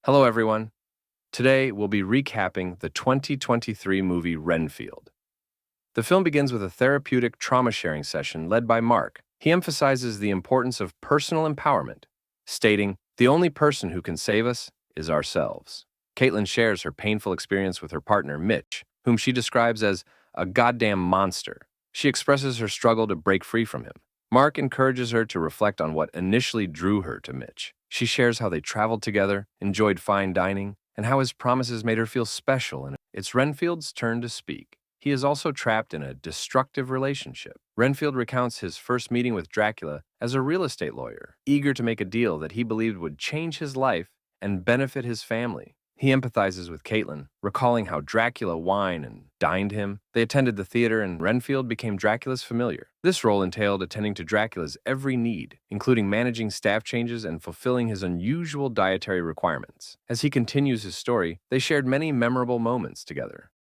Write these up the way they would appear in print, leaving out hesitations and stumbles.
Hello, everyone. Today, we'll be recapping the 2023 movie Renfield. The film begins with a therapeutic trauma-sharing session led by Mark. He emphasizes the importance of personal empowerment, stating, "The only person who can save us is ourselves." Caitlin shares her painful experience with her partner, Mitch, whom she describes as a goddamn monster. She expresses her struggle to break free from him. Mark encourages her to reflect on what initially drew her to Mitch. She shares how they traveled together, enjoyed fine dining, and how his promises made her feel special. And it's Renfield's turn to speak. He is also trapped in a destructive relationship. Renfield recounts his first meeting with Dracula as a real estate lawyer, eager to make a deal that he believed would change his life and benefit his family. He empathizes with Caitlin, recalling how Dracula wined and dined him. They attended the theater, and Renfield became Dracula's familiar. This role entailed attending to Dracula's every need, including managing staff changes and fulfilling his unusual dietary requirements. As he continues his story, they shared many memorable moments together.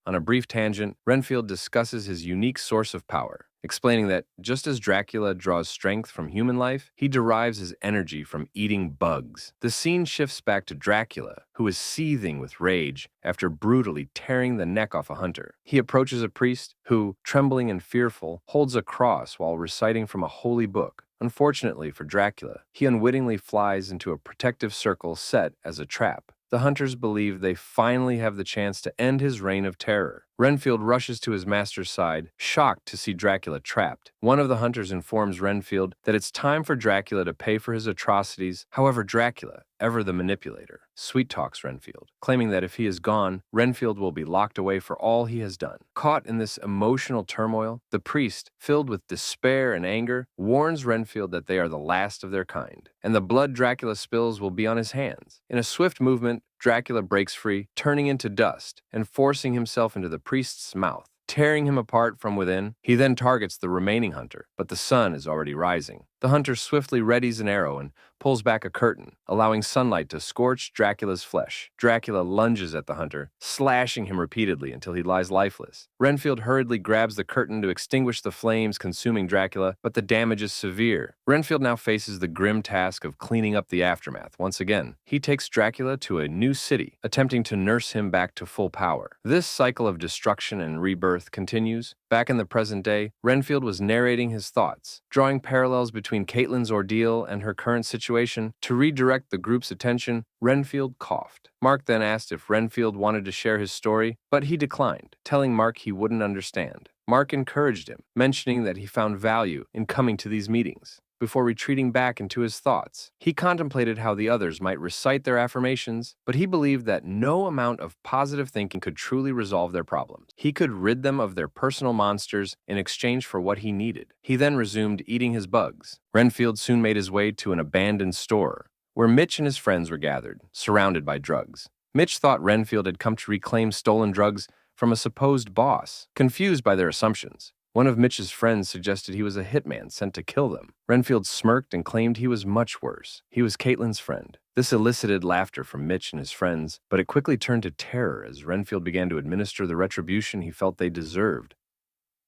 On a brief tangent, Renfield discusses his unique source of power, explaining that just as Dracula draws strength from human life, he derives his energy from eating bugs. The scene shifts back to Dracula, who is seething with rage after brutally tearing the neck off a hunter. He approaches a priest who, trembling and fearful, holds a cross while reciting from a holy book. Unfortunately for Dracula, he unwittingly flies into a protective circle set as a trap. The hunters believe they finally have the chance to end his reign of terror. Renfield rushes to his master's side, shocked to see Dracula trapped. One of the hunters informs Renfield that it's time for Dracula to pay for his atrocities. However, Dracula, ever the manipulator, sweet-talks Renfield, claiming that if he is gone, Renfield will be locked away for all he has done. Caught in this emotional turmoil, the priest, filled with despair and anger, warns Renfield that they are the last of their kind, and the blood Dracula spills will be on his hands. In a swift movement, Dracula breaks free, turning into dust and forcing himself into the priest's mouth, tearing him apart from within. He then targets the remaining hunter, but the sun is already rising. The hunter swiftly readies an arrow and pulls back a curtain, allowing sunlight to scorch Dracula's flesh. Dracula lunges at the hunter, slashing him repeatedly until he lies lifeless. Renfield hurriedly grabs the curtain to extinguish the flames consuming Dracula, but the damage is severe. Renfield now faces the grim task of cleaning up the aftermath. Once again, he takes Dracula to a new city, attempting to nurse him back to full power. This cycle of destruction and rebirth continues. Back in the present day, Renfield was narrating his thoughts, drawing parallels between Caitlin's ordeal and her current situation. To redirect the group's attention, Renfield coughed. Mark then asked if Renfield wanted to share his story, but he declined, telling Mark he wouldn't understand. Mark encouraged him, mentioning that he found value in coming to these meetings. Before retreating back into his thoughts, he contemplated how the others might recite their affirmations, but he believed that no amount of positive thinking could truly resolve their problems. He could rid them of their personal monsters in exchange for what he needed. He then resumed eating his bugs. Renfield soon made his way to an abandoned store, where Mitch and his friends were gathered, surrounded by drugs. Mitch thought Renfield had come to reclaim stolen drugs from a supposed boss, confused by their assumptions. One of Mitch's friends suggested he was a hitman sent to kill them. Renfield smirked and claimed he was much worse. He was Caitlin's friend. This elicited laughter from Mitch and his friends, but it quickly turned to terror as Renfield began to administer the retribution he felt they deserved.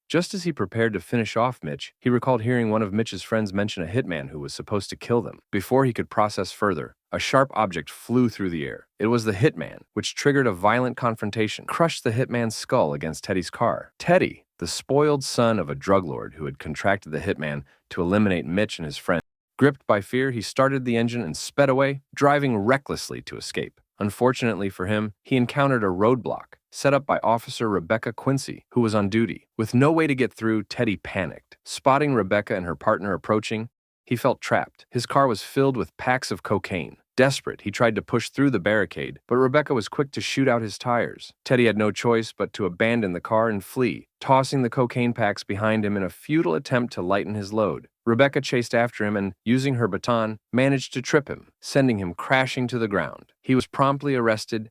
Just as he prepared to finish off Mitch, he recalled hearing one of Mitch's friends mention a hitman who was supposed to kill them. Before he could process further, a sharp object flew through the air. It was the hitman, which triggered a violent confrontation, crushed the hitman's skull against Teddy's car. Teddy, the spoiled son of a drug lord who had contracted the hitman to eliminate Mitch and his friends. Gripped by fear, he started the engine and sped away, driving recklessly to escape. Unfortunately for him, he encountered a roadblock set up by Officer Rebecca Quincy, who was on duty. With no way to get through, Teddy panicked. Spotting Rebecca and her partner approaching, he felt trapped. His car was filled with packs of cocaine. Desperate, he tried to push through the barricade, but Rebecca was quick to shoot out his tires. Teddy had no choice but to abandon the car and flee, tossing the cocaine packs behind him in a futile attempt to lighten his load. Rebecca chased after him and, using her baton, managed to trip him, sending him crashing to the ground. He was promptly arrested.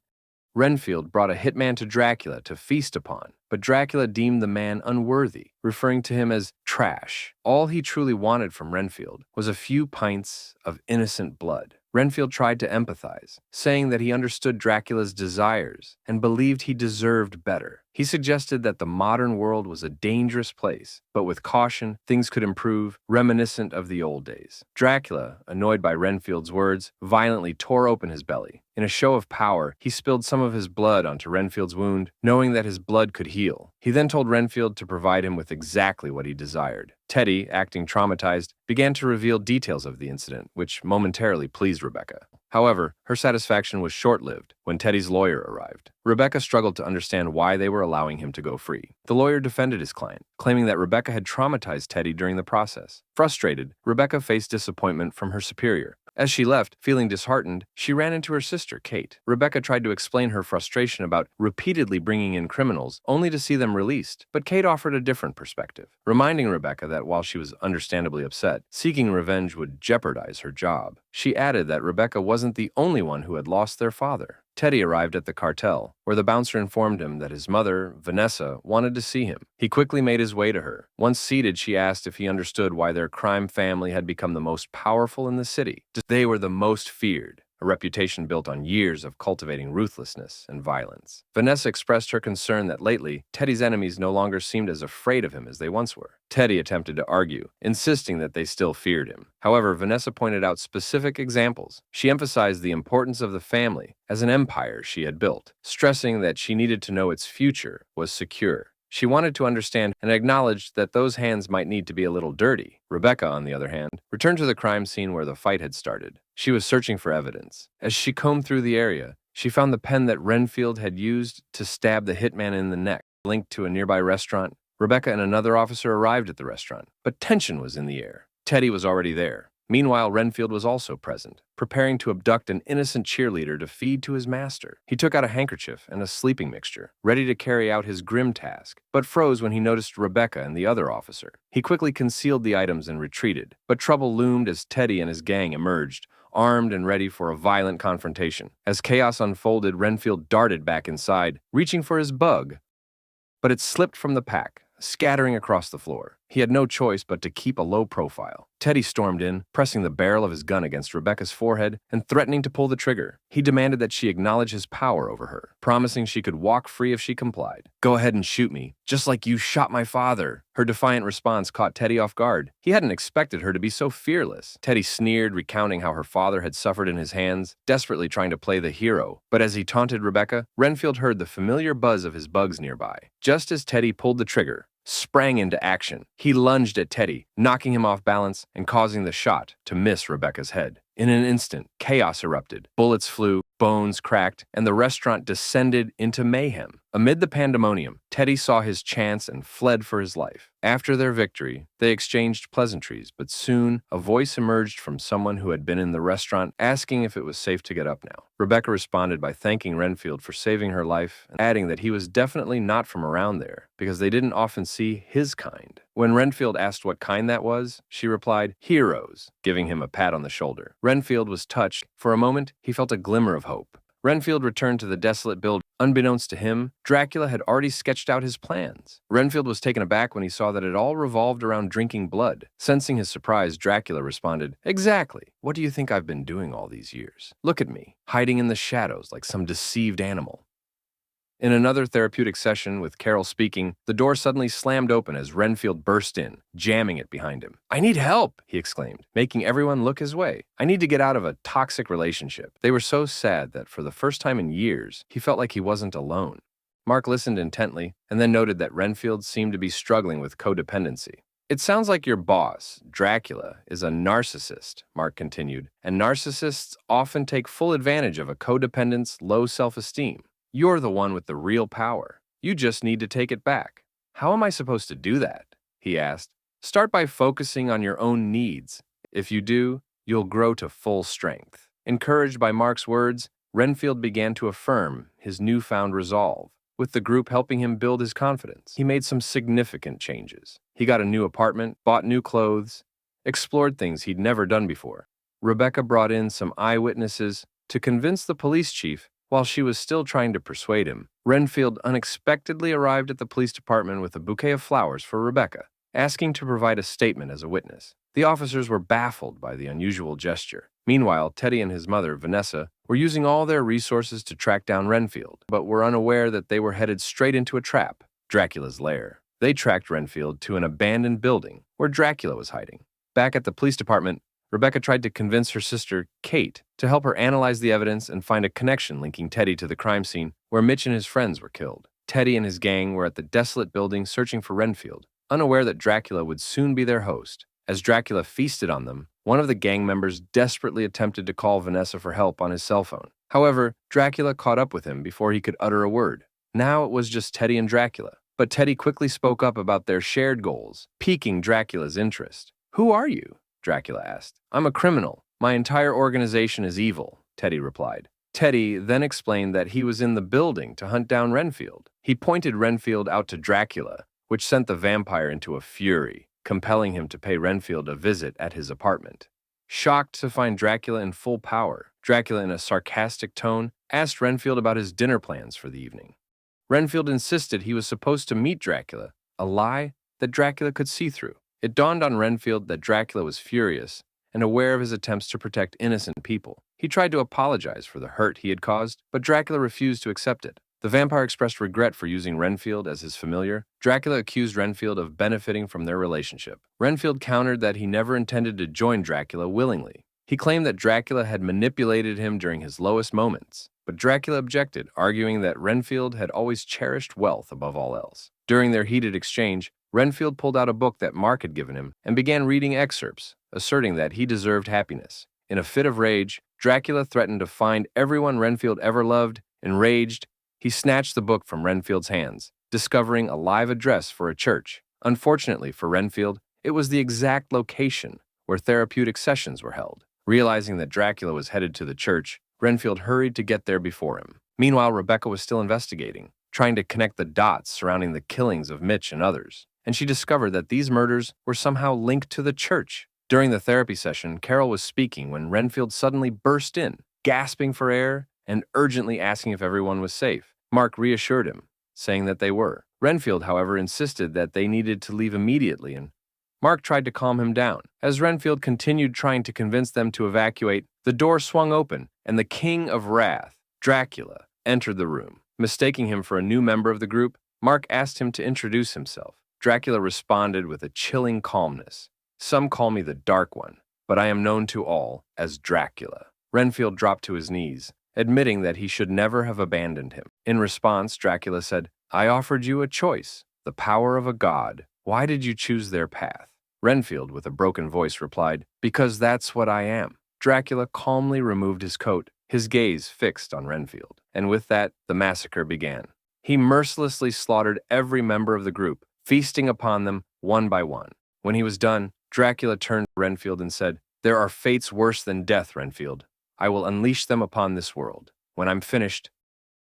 Renfield brought a hitman to Dracula to feast upon, but Dracula deemed the man unworthy, referring to him as trash. All he truly wanted from Renfield was a few pints of innocent blood. Renfield tried to empathize, saying that he understood Dracula's desires and believed he deserved better. He suggested that the modern world was a dangerous place, but with caution, things could improve, reminiscent of the old days. Dracula, annoyed by Renfield's words, violently tore open his belly. In a show of power, he spilled some of his blood onto Renfield's wound, knowing that his blood could heal. He then told Renfield to provide him with exactly what he desired. Teddy, acting traumatized, began to reveal details of the incident, which momentarily pleased Rebecca. However, her satisfaction was short-lived when Teddy's lawyer arrived. Rebecca struggled to understand why they were allowing him to go free. The lawyer defended his client, claiming that Rebecca had traumatized Teddy during the process. Frustrated, Rebecca faced disappointment from her superior. As she left, feeling disheartened, she ran into her sister, Kate. Rebecca tried to explain her frustration about repeatedly bringing in criminals, only to see them released, but Kate offered a different perspective, reminding Rebecca that while she was understandably upset, seeking revenge would jeopardize her job. She added that Rebecca wasn't the only one who had lost their father. Teddy arrived at the cartel, where the bouncer informed him that his mother, Vanessa, wanted to see him. He quickly made his way to her. Once seated, she asked if he understood why their crime family had become the most powerful in the city. They were the most feared, a reputation built on years of cultivating ruthlessness and violence. Vanessa expressed her concern that lately, Teddy's enemies no longer seemed as afraid of him as they once were. Teddy attempted to argue, insisting that they still feared him. However, Vanessa pointed out specific examples. She emphasized the importance of the family as an empire she had built, stressing that she needed to know its future was secure. She wanted to understand and acknowledged that those hands might need to be a little dirty. Rebecca, on the other hand, returned to the crime scene where the fight had started. She was searching for evidence. As she combed through the area, she found the pen that Renfield had used to stab the hitman in the neck, linked to a nearby restaurant. Rebecca and another officer arrived at the restaurant, but tension was in the air. Teddy was already there. Meanwhile, Renfield was also present, preparing to abduct an innocent cheerleader to feed to his master. He took out a handkerchief and a sleeping mixture, ready to carry out his grim task, but froze when he noticed Rebecca and the other officer. He quickly concealed the items and retreated, but trouble loomed as Teddy and his gang emerged, armed and ready for a violent confrontation. As chaos unfolded, Renfield darted back inside, reaching for his bug, but it slipped from the pack, scattering across the floor. He had no choice but to keep a low profile. Teddy stormed in, pressing the barrel of his gun against Rebecca's forehead and threatening to pull the trigger. He demanded that she acknowledge his power over her, promising she could walk free if she complied. "Go ahead and shoot me, just like you shot my father." Her defiant response caught Teddy off guard. He hadn't expected her to be so fearless. Teddy sneered, recounting how her father had suffered in his hands, desperately trying to play the hero. But as he taunted Rebecca, Renfield heard the familiar buzz of his bugs nearby. Just as Teddy pulled the trigger, sprang into action. He lunged at Teddy, knocking him off balance and causing the shot to miss Rebecca's head. In an instant, chaos erupted. Bullets flew, bones cracked, and the restaurant descended into mayhem. Amid the pandemonium, Teddy saw his chance and fled for his life. After their victory, they exchanged pleasantries, but soon a voice emerged from someone who had been in the restaurant, asking if it was safe to get up now. Rebecca responded by thanking Renfield for saving her life and adding that he was definitely not from around there, because they didn't often see his kind. When Renfield asked what kind that was, she replied, "Heroes," giving him a pat on the shoulder. Renfield was touched. For a moment, he felt a glimmer of hope. Renfield returned to the desolate building. Unbeknownst to him, Dracula had already sketched out his plans. Renfield was taken aback when he saw that it all revolved around drinking blood. Sensing his surprise, Dracula responded, "Exactly. What do you think I've been doing all these years? Look at me, hiding in the shadows like some deceived animal." In another therapeutic session with Carol speaking, the door suddenly slammed open as Renfield burst in, jamming it behind him. "I need help," he exclaimed, making everyone look his way. "I need to get out of a toxic relationship." They were so sad that for the first time in years, he felt like he wasn't alone. Mark listened intently and then noted that Renfield seemed to be struggling with codependency. "It sounds like your boss, Dracula, is a narcissist," Mark continued, "and narcissists often take full advantage of a codependent's low self-esteem. You're the one with the real power. You just need to take it back." "How am I supposed to do that?" he asked. "Start by focusing on your own needs. If you do, you'll grow to full strength." Encouraged by Mark's words, Renfield began to affirm his newfound resolve. With the group helping him build his confidence, he made some significant changes. He got a new apartment, bought new clothes, explored things he'd never done before. Rebecca brought in some eyewitnesses to convince the police chief. While she was still trying to persuade him, Renfield unexpectedly arrived at the police department with a bouquet of flowers for Rebecca, asking to provide a statement as a witness. The officers were baffled by the unusual gesture. Meanwhile, Teddy and his mother, Vanessa, were using all their resources to track down Renfield, but were unaware that they were headed straight into a trap, Dracula's lair. They tracked Renfield to an abandoned building where Dracula was hiding. Back at the police department, Rebecca tried to convince her sister, Kate, to help her analyze the evidence and find a connection linking Teddy to the crime scene where Mitch and his friends were killed. Teddy and his gang were at the desolate building searching for Renfield, unaware that Dracula would soon be their host. As Dracula feasted on them, one of the gang members desperately attempted to call Vanessa for help on his cell phone. However, Dracula caught up with him before he could utter a word. Now it was just Teddy and Dracula, but Teddy quickly spoke up about their shared goals, piquing Dracula's interest. "Who are you?" Dracula asked. "I'm a criminal. My entire organization is evil," Teddy replied. Teddy then explained that he was in the building to hunt down Renfield. He pointed Renfield out to Dracula, which sent the vampire into a fury, compelling him to pay Renfield a visit at his apartment. Shocked to find Dracula in full power, Dracula, in a sarcastic tone, asked Renfield about his dinner plans for the evening. Renfield insisted he was supposed to meet Dracula, a lie that Dracula could see through. It dawned on Renfield that Dracula was furious and aware of his attempts to protect innocent people. He tried to apologize for the hurt he had caused, but Dracula refused to accept it. The vampire expressed regret for using Renfield as his familiar. Dracula accused Renfield of benefiting from their relationship. Renfield countered that he never intended to join Dracula willingly. He claimed that Dracula had manipulated him during his lowest moments, but Dracula objected, arguing that Renfield had always cherished wealth above all else. During their heated exchange, Renfield pulled out a book that Mark had given him and began reading excerpts, asserting that he deserved happiness. In a fit of rage, Dracula threatened to find everyone Renfield ever loved. Enraged, he snatched the book from Renfield's hands, discovering a live address for a church. Unfortunately for Renfield, it was the exact location where therapeutic sessions were held. Realizing that Dracula was headed to the church, Renfield hurried to get there before him. Meanwhile, Rebecca was still investigating, trying to connect the dots surrounding the killings of Mitch and others, and she discovered that these murders were somehow linked to the church. During the therapy session, Carol was speaking when Renfield suddenly burst in, gasping for air and urgently asking if everyone was safe. Mark reassured him, saying that they were. Renfield, however, insisted that they needed to leave immediately, and Mark tried to calm him down. As Renfield continued trying to convince them to evacuate, the door swung open, and the King of Wrath, Dracula, entered the room. Mistaking him for a new member of the group, Mark asked him to introduce himself. Dracula responded with a chilling calmness. "Some call me the Dark One, but I am known to all as Dracula." Renfield dropped to his knees, admitting that he should never have abandoned him. In response, Dracula said, "I offered you a choice, the power of a god. Why did you choose their path?" Renfield, with a broken voice, replied, "Because that's what I am." Dracula calmly removed his coat, his gaze fixed on Renfield, and with that, the massacre began. He mercilessly slaughtered every member of the group, feasting upon them one by one. When he was done, Dracula turned to Renfield and said, "There are fates worse than death, Renfield. I will unleash them upon this world. When I'm finished,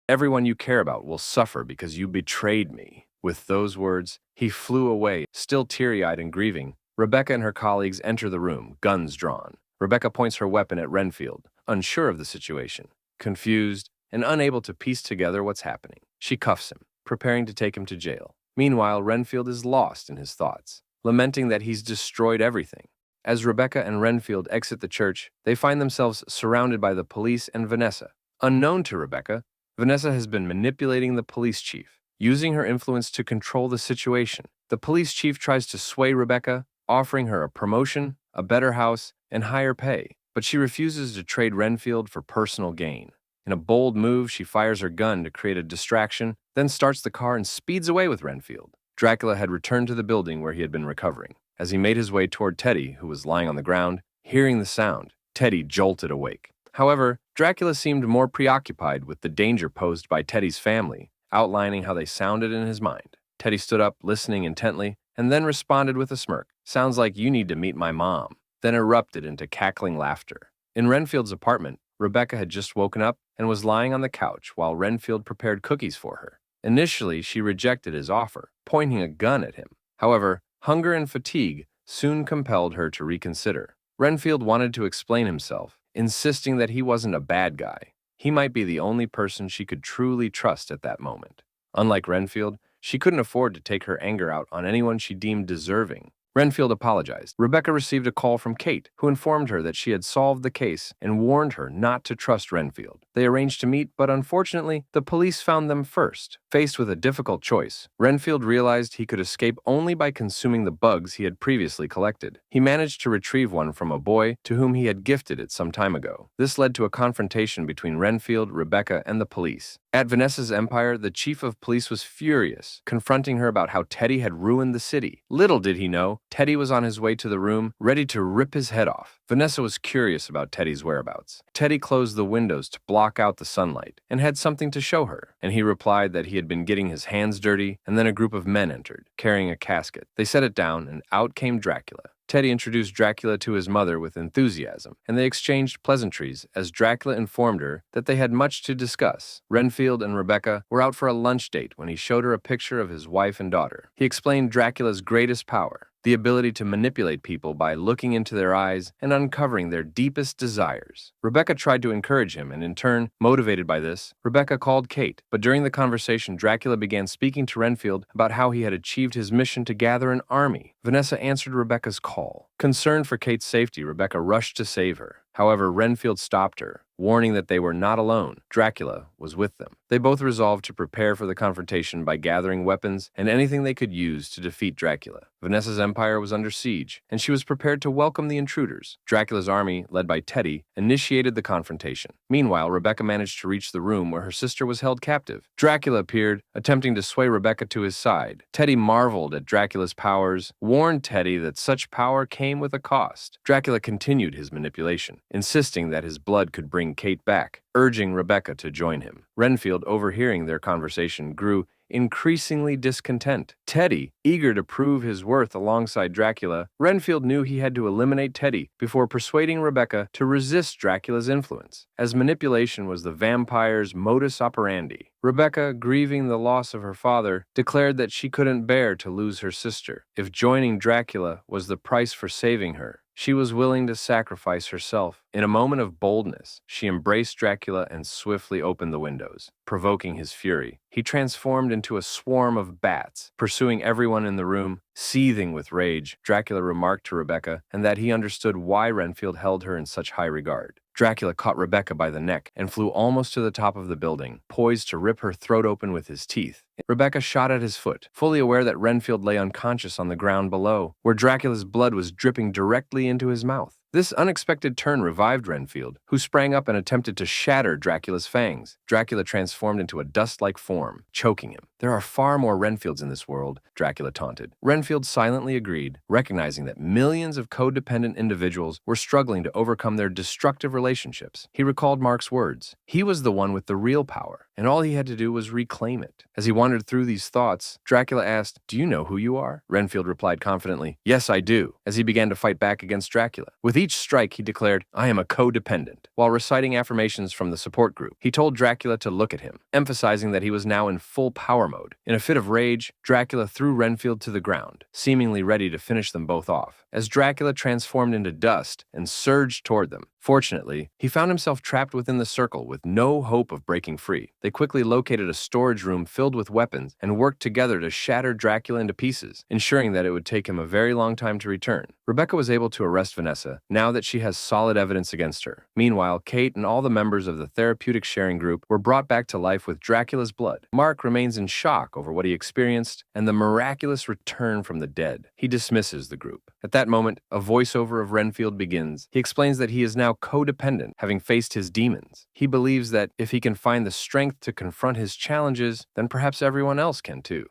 everyone you care about will suffer because you betrayed me." With those words, he flew away, still teary-eyed and grieving. Rebecca and her colleagues enter the room, guns drawn. Rebecca points her weapon at Renfield, unsure of the situation, confused, and unable to piece together what's happening. She cuffs him, preparing to take him to jail. Meanwhile, Renfield is lost in his thoughts, lamenting that he's destroyed everything. As Rebecca and Renfield exit the church, they find themselves surrounded by the police and Vanessa. Unknown to Rebecca, Vanessa has been manipulating the police chief, using her influence to control the situation. The police chief tries to sway Rebecca, offering her a promotion, a better house, and higher pay, but she refuses to trade Renfield for personal gain. In a bold move, she fires her gun to create a distraction, then starts the car and speeds away with Renfield. Dracula had returned to the building where he had been recovering. As he made his way toward Teddy, who was lying on the ground, hearing the sound, Teddy jolted awake. However, Dracula seemed more preoccupied with the danger posed by Teddy's family, outlining how they sounded in his mind. Teddy stood up, listening intently, and then responded with a smirk. "Sounds like you need to meet my mom," then erupted into cackling laughter. In Renfield's apartment, Rebecca had just woken up and was lying on the couch while Renfield prepared cookies for her. Initially, she rejected his offer, pointing a gun at him. However, hunger and fatigue soon compelled her to reconsider. Renfield wanted to explain himself, insisting that he wasn't a bad guy. He might be the only person she could truly trust at that moment. Unlike Renfield, she couldn't afford to take her anger out on anyone she deemed deserving. Renfield apologized. Rebecca received a call from Kate, who informed her that she had solved the case and warned her not to trust Renfield. They arranged to meet, but unfortunately, the police found them first. Faced with a difficult choice, Renfield realized he could escape only by consuming the bugs he had previously collected. He managed to retrieve one from a boy to whom he had gifted it some time ago. This led to a confrontation between Renfield, Rebecca, and the police. At Vanessa's empire, the chief of police was furious, confronting her about how Teddy had ruined the city. Little did he know, Teddy was on his way to the room, ready to rip his head off. Vanessa was curious about Teddy's whereabouts. Teddy closed the windows to block out the sunlight and had something to show her, and he replied that he had been getting his hands dirty, and then a group of men entered, carrying a casket. They set it down, and out came Dracula. Teddy introduced Dracula to his mother with enthusiasm, and they exchanged pleasantries as Dracula informed her that they had much to discuss. Renfield and Rebecca were out for a lunch date when he showed her a picture of his wife and daughter. He explained Dracula's greatest power, the ability to manipulate people by looking into their eyes and uncovering their deepest desires. Rebecca tried to encourage him, and in turn, motivated by this, Rebecca called Kate. But during the conversation, Dracula began speaking to Renfield about how he had achieved his mission to gather an army. Vanessa answered Rebecca's call. Concerned for Kate's safety, Rebecca rushed to save her. However, Renfield stopped her, warning that they were not alone. Dracula was with them. They both resolved to prepare for the confrontation by gathering weapons and anything they could use to defeat Dracula. Vanessa's empire was under siege, and she was prepared to welcome the intruders. Dracula's army, led by Teddy, initiated the confrontation. Meanwhile, Rebecca managed to reach the room where her sister was held captive. Dracula appeared, attempting to sway Rebecca to his side. Teddy marveled at Dracula's powers, warned Teddy that such power came with a cost. Dracula continued his manipulation, insisting that his blood could bring Kate back, urging Rebecca to join him. Renfield, overhearing their conversation, grew increasingly discontent. Teddy, eager to prove his worth alongside Dracula, Renfield knew he had to eliminate Teddy before persuading Rebecca to resist Dracula's influence, as manipulation was the vampire's modus operandi. Rebecca, grieving the loss of her father, declared that she couldn't bear to lose her sister. If joining Dracula was the price for saving her, she was willing to sacrifice herself. In a moment of boldness, she embraced Dracula and swiftly opened the windows, provoking his fury. He transformed into a swarm of bats, pursuing everyone in the room. Seething with rage, Dracula remarked to Rebecca and that he understood why Renfield held her in such high regard. Dracula caught Rebecca by the neck and flew almost to the top of the building, poised to rip her throat open with his teeth. Rebecca shot at his foot, fully aware that Renfield lay unconscious on the ground below, where Dracula's blood was dripping directly into his mouth. This unexpected turn revived Renfield, who sprang up and attempted to shatter Dracula's fangs. Dracula transformed into a dust-like form, choking him. "There are far more Renfields in this world," Dracula taunted. Renfield silently agreed, recognizing that millions of codependent individuals were struggling to overcome their destructive relationships. He recalled Mark's words. He was the one with the real power, and all he had to do was reclaim it. As he wandered through these thoughts, Dracula asked, "Do you know who you are?" Renfield replied confidently, "Yes, I do," as he began to fight back against Dracula. With each strike, he declared, "I am a codependent." While reciting affirmations from the support group, he told Dracula to look at him, emphasizing that he was now in full power mode. In a fit of rage, Dracula threw Renfield to the ground, seemingly ready to finish them both off, as Dracula transformed into dust and surged toward them. Fortunately, he found himself trapped within the circle with no hope of breaking free. They quickly located a storage room filled with weapons and worked together to shatter Dracula into pieces, ensuring that it would take him a very long time to return. Rebecca was able to arrest Vanessa, now that she has solid evidence against her. Meanwhile, Kate and all the members of the therapeutic sharing group were brought back to life with Dracula's blood. Mark remains in shock over what he experienced and the miraculous return from the dead. He dismisses the group. At that moment, a voiceover of Renfield begins. He explains that he is now codependent, having faced his demons. He believes that if he can find the strength to confront his challenges, then perhaps everyone else can too.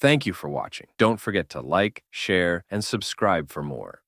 Thank you for watching. Don't forget to like, share, and subscribe for more.